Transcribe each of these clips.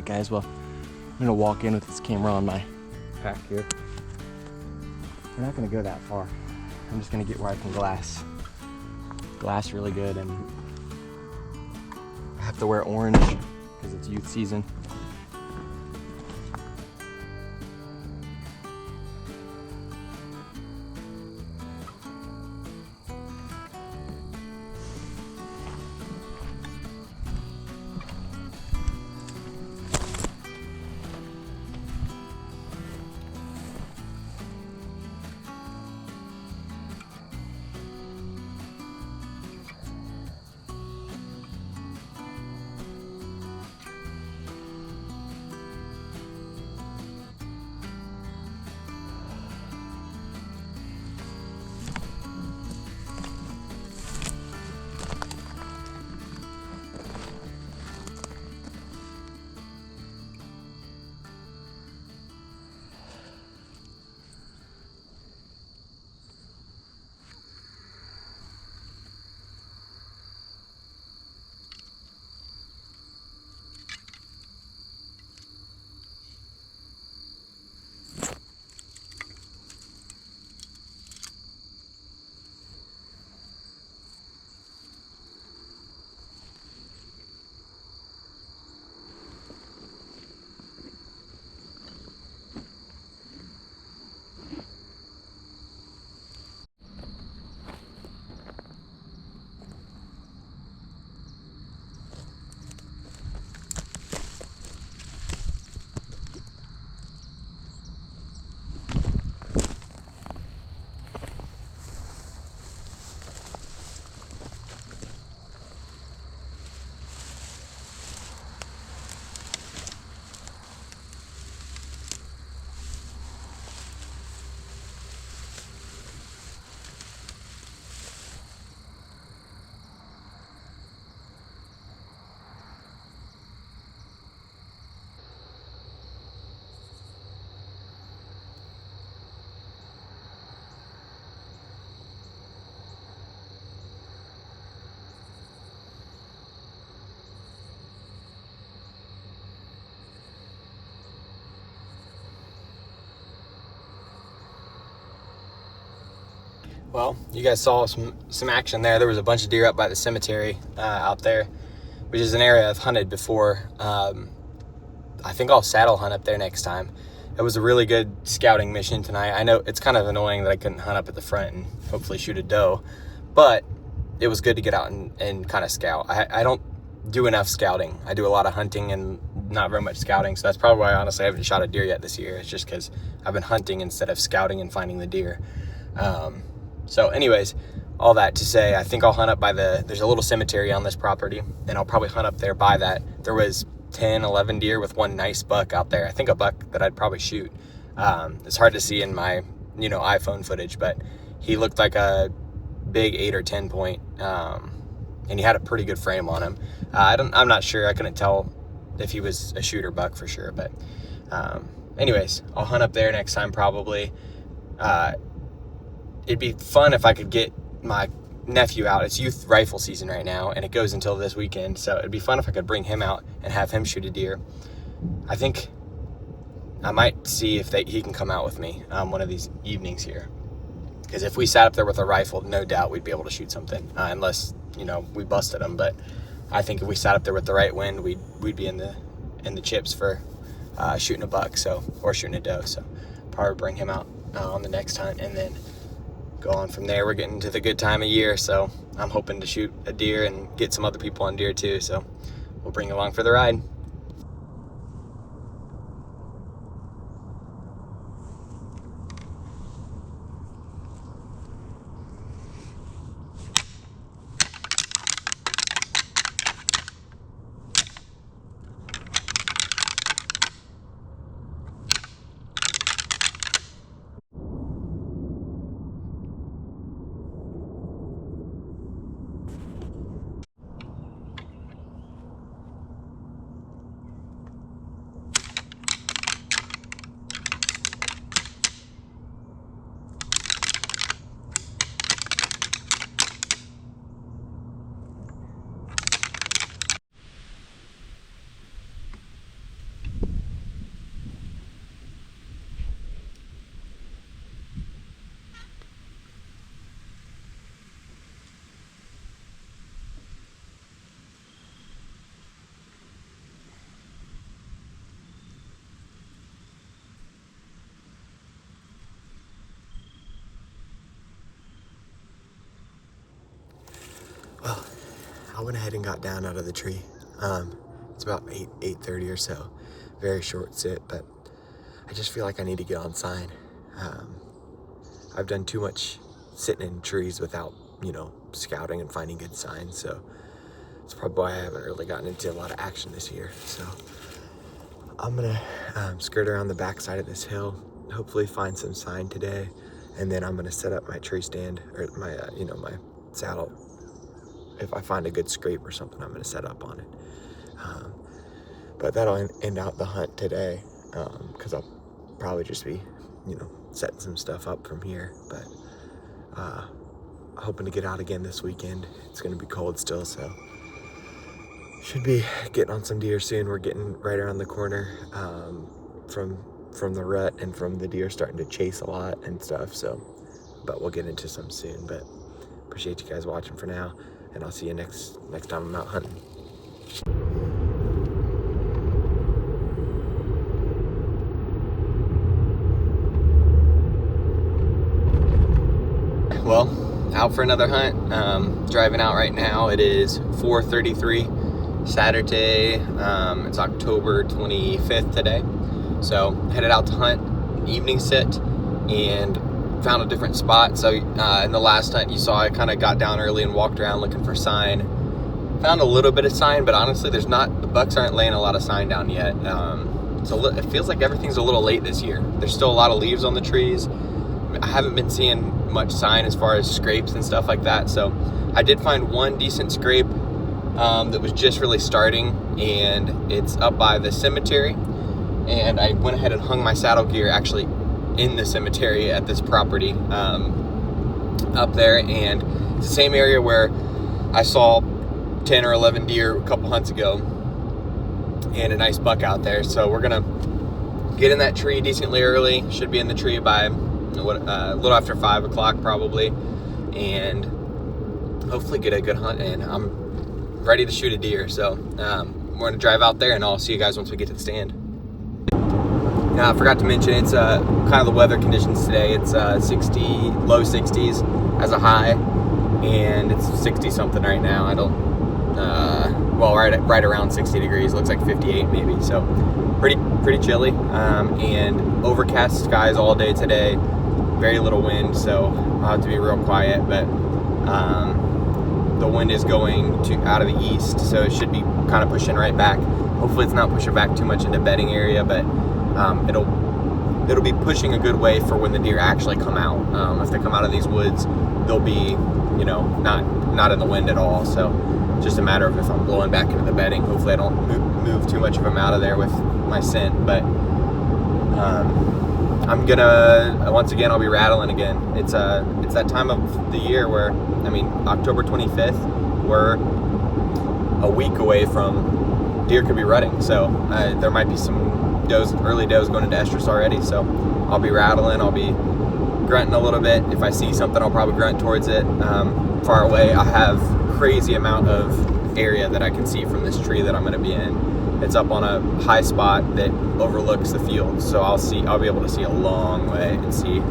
Alright guys, well, I'm gonna walk in with this camera on my pack here. We're not gonna go that far. I'm just gonna get where I can glass really good, and I have to wear orange because it's youth season. Well, you guys saw some action there. There was a bunch of deer up by the cemetery out there, which is an area I've hunted before. I think I'll saddle hunt up there next time. It was a really good scouting mission tonight. I know it's kind of annoying that I couldn't hunt up at the front and hopefully shoot a doe, but it was good to get out and kind of scout. I don't do enough scouting. I do a lot of hunting and not very much scouting, so that's probably why honestly I haven't shot a deer yet this year. It's just because I've been hunting instead of scouting and finding the deer. So anyways, all that to say, I think I'll hunt up by there's a little cemetery on this property, and I'll probably hunt up there by that. There was 10, 11 deer with one nice buck out there. I think a buck that I'd probably shoot. It's hard to see in my, iPhone footage, but he looked like a big 8 or 10 point, and he had a pretty good frame on him. I'm not sure. I couldn't tell if he was a shooter buck for sure, but anyways, I'll hunt up there next time probably. It'd be fun if I could get my nephew out. It's youth rifle season right now, and it goes until this weekend, so it'd be fun if I could bring him out and have him shoot a deer. I think I might see if he can come out with me one of these evenings here, because if we sat up there with a rifle, no doubt we'd be able to shoot something, unless we busted him. But I think if we sat up there with the right wind, we'd be in the chips for shooting a buck, or shooting a doe. So probably bring him out on the next hunt, and then go on from there. We're getting to the good time of year, so I'm hoping to shoot a deer and get some other people on deer too, so we'll bring you along for the ride. went ahead and got down out of the tree. It's about 8:30 or so. Very short sit, but I just feel like I need to get on sign. I've done too much sitting in trees without, scouting and finding good signs. So it's probably why I haven't really gotten into a lot of action this year. So I'm gonna skirt around the backside of this hill, hopefully find some sign today, and then I'm gonna set up my tree stand or my, my saddle. If I find a good scrape or something, I'm gonna set up on it. But that'll end out the hunt today, because I'll probably just be, setting some stuff up from here. But hoping to get out again this weekend. It's gonna be cold still, so should be getting on some deer soon. We're getting right around the corner from the rut and from the deer starting to chase a lot and stuff. So, but we'll get into some soon. But appreciate you guys watching for now, and I'll see you next time I'm out hunting. Well, out for another hunt. Driving out right now. It is 4:33 Saturday. It's October 25th today. So headed out to hunt, evening sit, and found a different spot. So in the last hunt you saw, I kind of got down early and walked around looking for sign. Found a little bit of sign, but honestly the bucks aren't laying a lot of sign down yet. It feels like everything's a little late this year. There's still a lot of leaves on the trees. I haven't been seeing much sign as far as scrapes and stuff like that. So I did find one decent scrape that was just really starting, and it's up by the cemetery. And I went ahead and hung my saddle gear actually in the cemetery at this property up there. And it's the same area where I saw 10 or 11 deer a couple hunts ago, and a nice buck out there. So we're gonna get in that tree decently early. Should be in the tree by a little after 5 o'clock probably, and hopefully get a good hunt in. I'm ready to shoot a deer, so we're gonna drive out there, and I'll see you guys once we get to the stand. Now, I forgot to mention, it's kind of the weather conditions today. It's 60, low 60s as a high, and it's 60 something right now. I don't, right around 60 degrees. Looks like 58 maybe. So pretty chilly, and overcast skies all day today. Very little wind, so I'll have to be real quiet. But the wind is going out of the east, so it should be kind of pushing right back. Hopefully, it's not pushing back too much into bedding area, but it'll be pushing a good way for when the deer actually come out. If they come out of these woods, they'll be, not in the wind at all. So just a matter of if I'm blowing back into the bedding. Hopefully I don't move too much of them out of there with my scent. But I'm gonna, once again, I'll be rattling again. It's that time of the year where, October 25th, we're a week away from deer could be rutting. So there might be some early does going into estrus already. So I'll be rattling, I'll be grunting a little bit. If I see something, I'll probably grunt towards it. Far away, I have crazy amount of area that I can see from this tree that I'm going to be in. It's up on a high spot that overlooks the field, so I'll be able to see a long way and see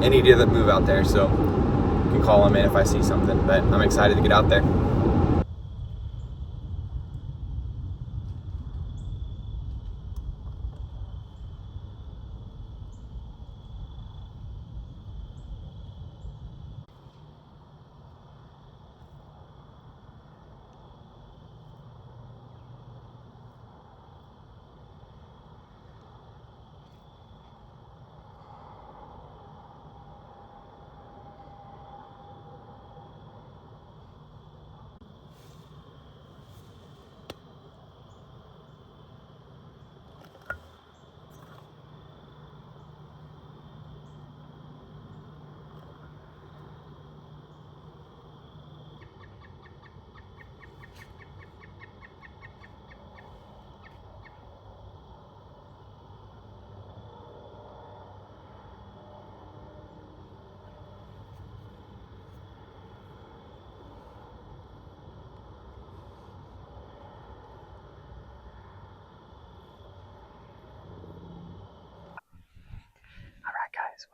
any deer that move out there. So I can call them in if I see something, but I'm excited to get out there.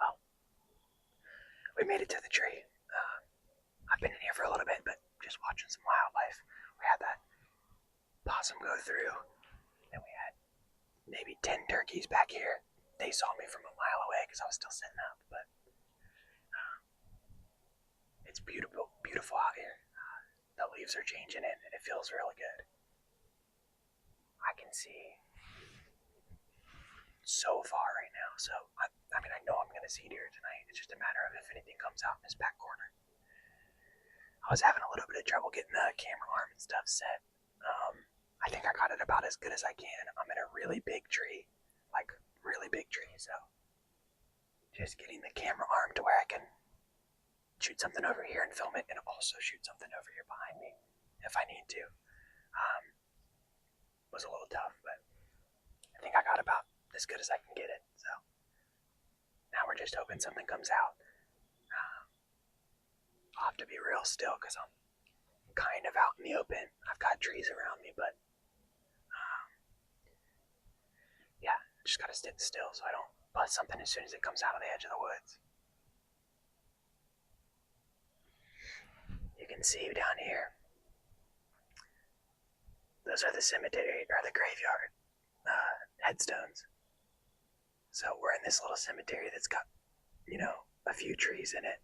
Well, we made it to the tree. I've been in here for a little bit, but just watching some wildlife. We we had that possum go through, and we had maybe 10 turkeys back here. They saw me from a mile away because I was still sitting up, but it's beautiful, beautiful out here. The leaves are changing and it feels really good. I can see so far right now, so I know I'm gonna see deer tonight. It's just a matter of if anything comes out in this back corner. I was having a little bit of trouble getting the camera arm and stuff set. I think I got it about as good as I can. I'm in a really big tree, like really big tree, so just getting the camera arm to where I can shoot something over here and film it, and also shoot something over here behind me if I need to. Was a little tough, but I think I got about as good as I can get it. So now we're just hoping something comes out. I'll have to be real still because I'm kind of out in the open. I've got trees around me, but yeah, just gotta sit still so I don't bust something as soon as it comes out of the edge of the woods. You can see down here, those are the cemetery or the graveyard headstones. So we're in this little cemetery that's got, a few trees in it.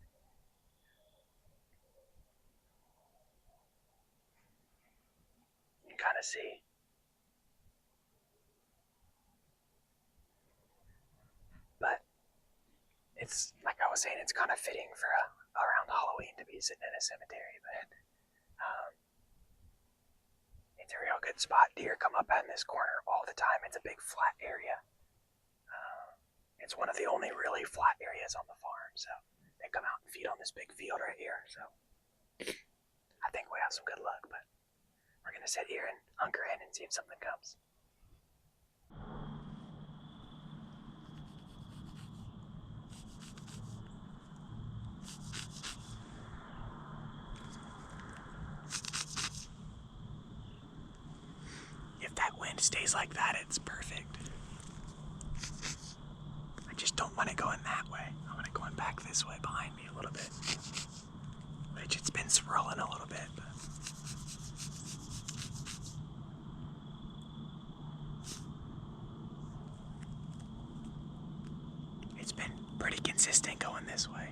You can kind of see. But it's, like I was saying, it's kind of fitting for around Halloween to be sitting in a cemetery, but it's a real good spot. Deer come up in this corner all the time. It's a big flat area. It's one of the only really flat areas on the farm, so they come out and feed on this big field right here. So I think we have some good luck, but we're gonna sit here and hunker in and see if something comes. If that wind stays like that, it's perfect. I just don't want it going that way. I want it going back this way behind me a little bit. Which it's been swirling a little bit, but it's been pretty consistent going this way.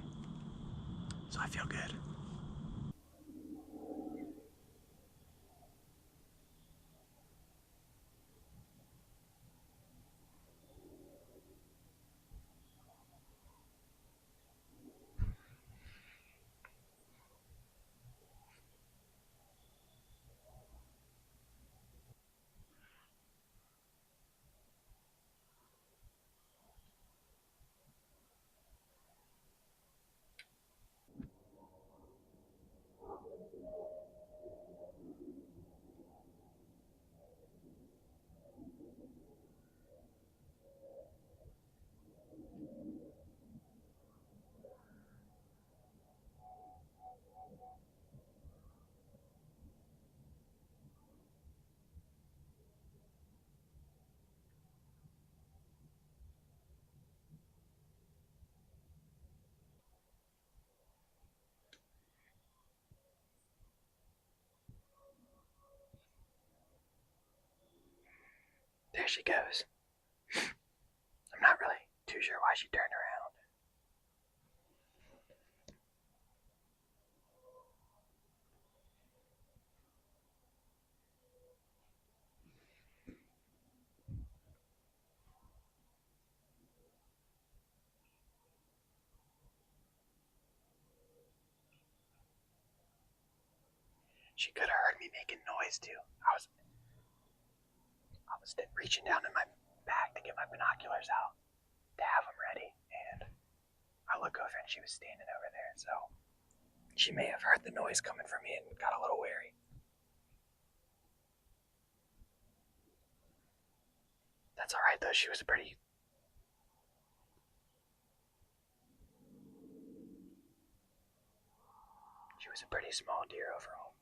So I feel good. There she goes. I'm not really too sure why she turned around. She could have heard me making noise too. I was reaching down in my bag to get my binoculars out to have them ready, and I look over and she was standing over there, so she may have heard the noise coming from me and got a little wary. That's alright though, she was a pretty small deer overall.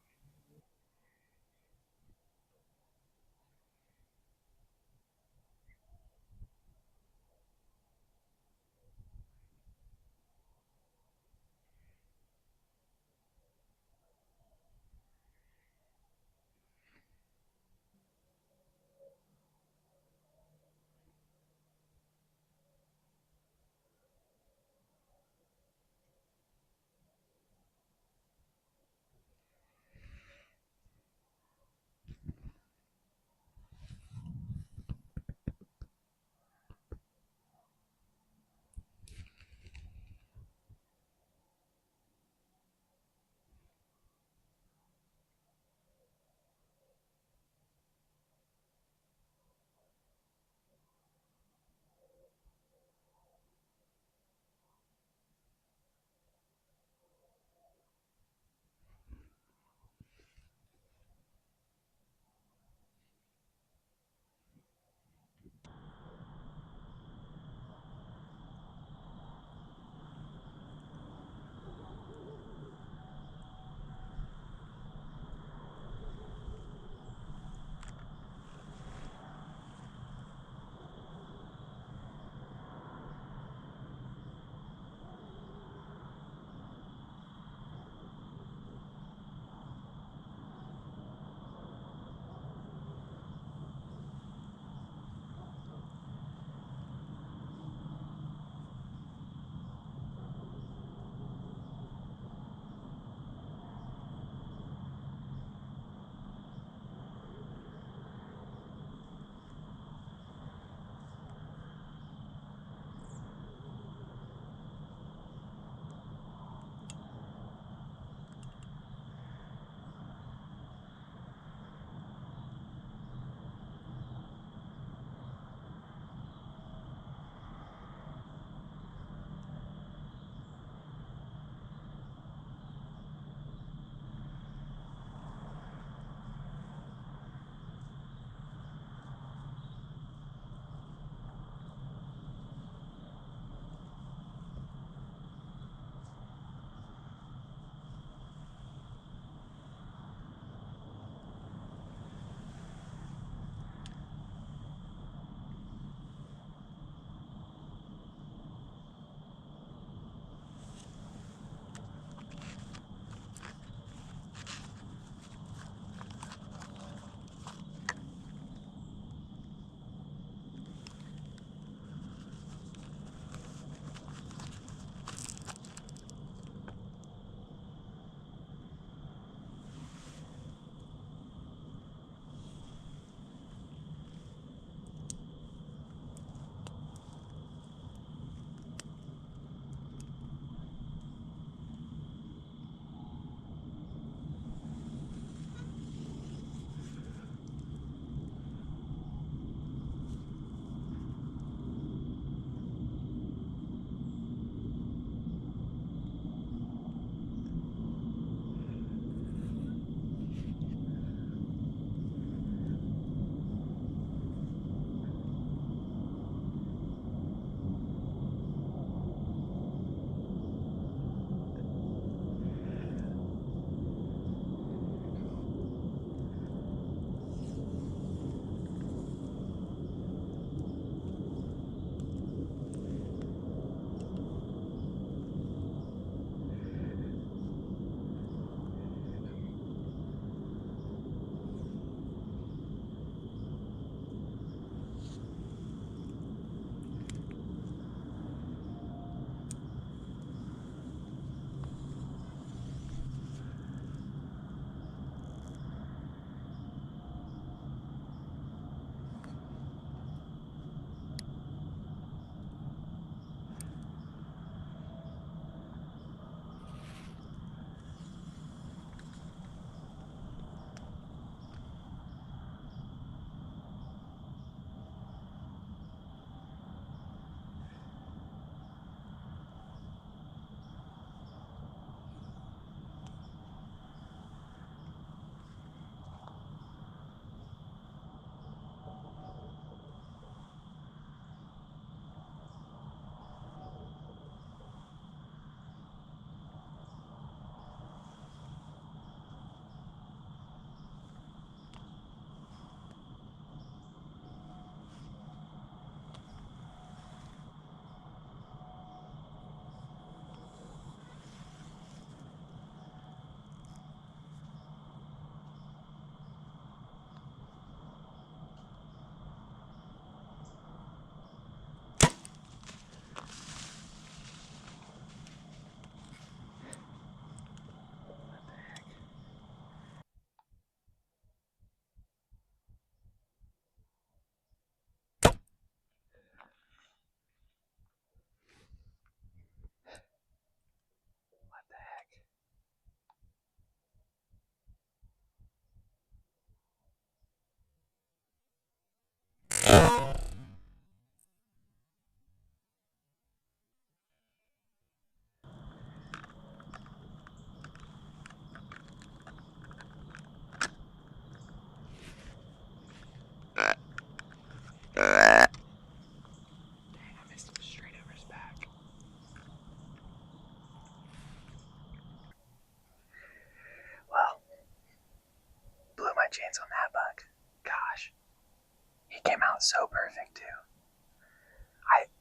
out so perfect too.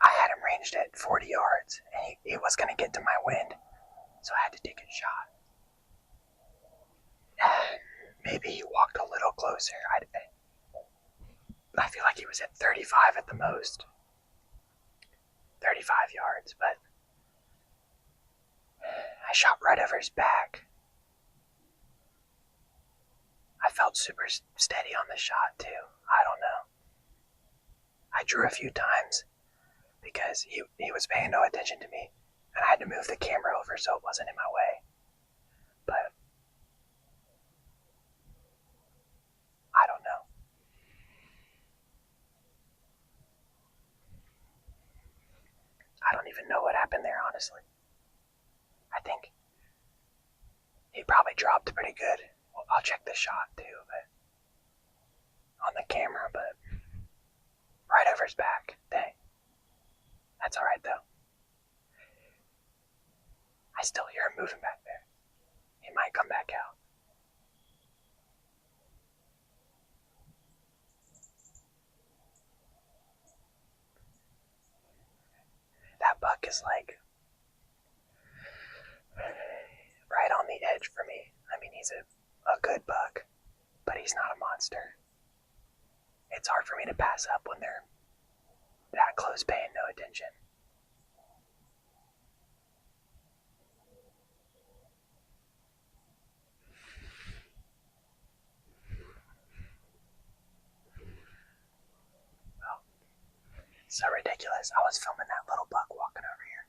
I had him ranged at 40 yards, and he was going to get to my wind, so I had to take a shot. Maybe he walked a little closer. I feel like he was at 35 at the most. 35 yards, but I shot right over his back. I felt super steady on the shot too. I don't know. I drew a few times because he was paying no attention to me, and I had to move the camera over so it wasn't in my way. But I don't know. I don't even know what happened there, honestly. I think he probably dropped pretty good. Well, I'll check the shot too, but on the camera, but right over his back. Dang. That's alright though. I still hear him moving back there. He might come back out. That buck is like right on the edge for me. I mean, he's a good buck, but he's not a monster. It's hard for me to pass up when they're that close paying no attention. Well, so ridiculous. I was filming that little buck walking over here.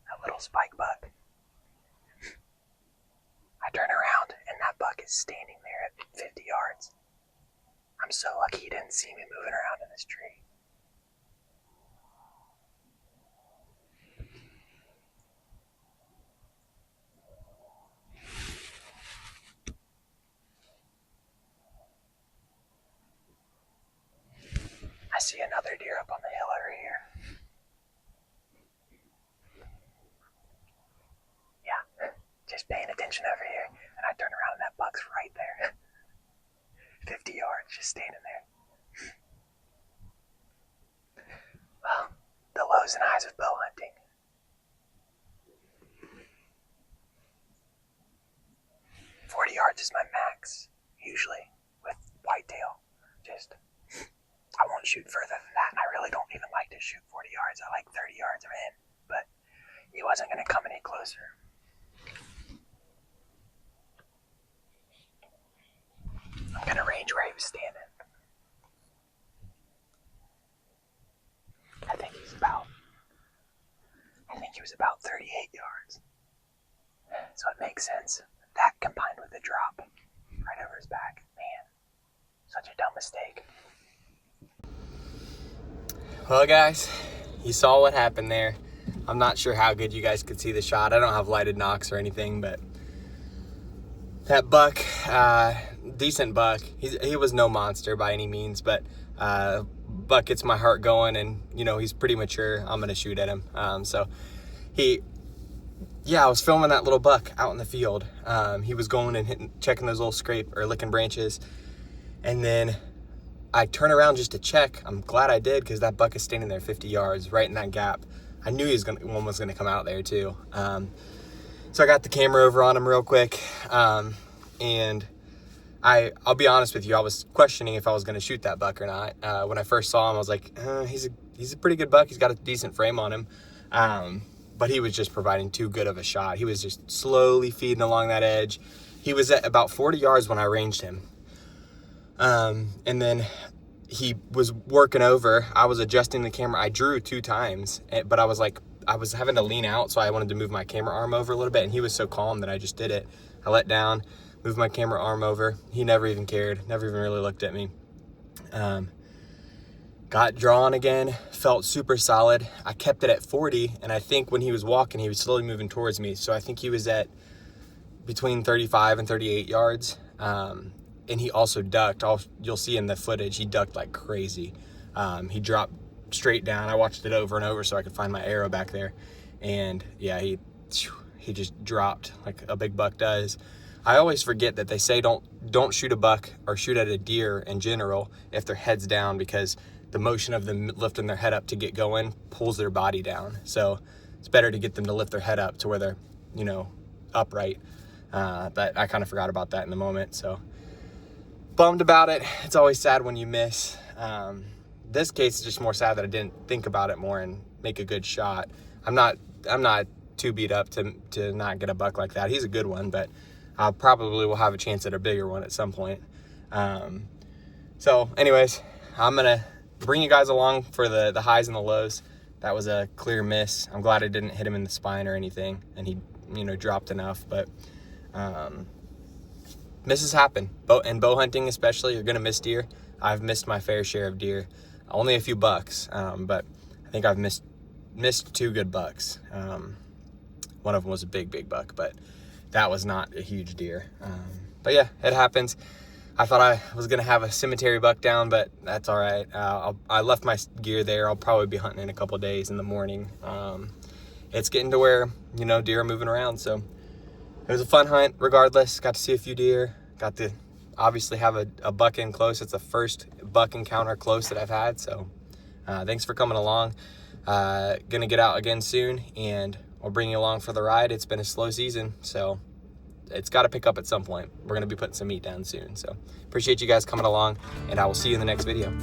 That little spike buck. I turn around and that buck is standing there at 50 yards. I'm so lucky he didn't see me moving around in this tree. I see another deer up on the hill over here. Yeah, just paying attention over here, and I turn around and that buck's right there. 50 yards, just standing there. Well, the lows and highs of bow hunting. "40 yards is my max, usually, with whitetail. I won't shoot further than that, and I really don't even like to shoot 40 yards. I like 30 yards I'm in, but he wasn't going to come any closer. I'm going to range where he was standing. I think he was about 38 yards. So it makes sense. That combined with the drop right over his back. Man, such a dumb mistake. Well, guys, you saw what happened there. I'm not sure how good you guys could see the shot. I don't have lighted nocks or anything, but that buck, decent buck. He was no monster by any means, but buck gets my heart going, and he's pretty mature. I'm gonna shoot at him. I was filming that little buck out in the field. He was going and checking those little licking branches, and then I turn around just to check. I'm glad I did, because that buck is standing there 50 yards right in that gap. I knew one was gonna come out there too. So I got the camera over on him real quick, and I'll be honest with you, I was questioning if I was gonna shoot that buck or not. When I first saw him, I was like, he's a pretty good buck. He's got a decent frame on him, but he was just providing too good of a shot. He was just slowly feeding along that edge. He was at about 40 yards when I ranged him. And then he was working over. I was adjusting the camera. I drew 2 times, but I was having to lean out, so I wanted to move my camera arm over a little bit, and he was so calm that I just did it. I let down, moved my camera arm over. He never even cared, never even really looked at me. Got drawn again, felt super solid. I kept it at 40, and I think when he was walking, he was slowly moving towards me. So I think he was at between 35 and 38 yards. And he also ducked. You'll see in the footage, he ducked like crazy. He dropped straight down. I watched it over and over so I could find my arrow back there. And yeah, he just dropped like a big buck does. I always forget that they say don't shoot a buck or shoot at a deer in general if their head's down, because the motion of them lifting their head up to get going pulls their body down. So it's better to get them to lift their head up to where they're, you know, upright. But I kind of forgot about that in the moment, so bummed about it. It's always sad when you miss. This case is just more sad that I didn't think about it more and make a good shot. I'm not too beat up to not get a buck like that. He's a good one, but I probably will have a chance at a bigger one at some point. So anyways, I'm gonna bring you guys along for the highs and the lows. That was a clear miss. I'm glad I didn't hit him in the spine or anything, and he, you know, dropped enough. But misses happen. And bow hunting especially, you're gonna miss deer. I've missed my fair share of deer. Only a few bucks, but I think I've missed 2 good bucks. One of them was a big buck, but that was not a huge deer. But yeah, it happens. I thought I was gonna have a cemetery buck down, but that's all right. I left my gear there. I'll probably be hunting in a couple of days in the morning. It's getting to where, you know, deer are moving around, so it was a fun hunt regardless. Got to see a few deer, got to obviously have a buck in close. It's the first buck encounter close that I've had, so thanks for coming along. Gonna get out again soon, and I'll bring you along for the ride. It's been a slow season, so it's got to pick up at some point. We're gonna be putting some meat down soon, so appreciate you guys coming along, and I will see you in the next video.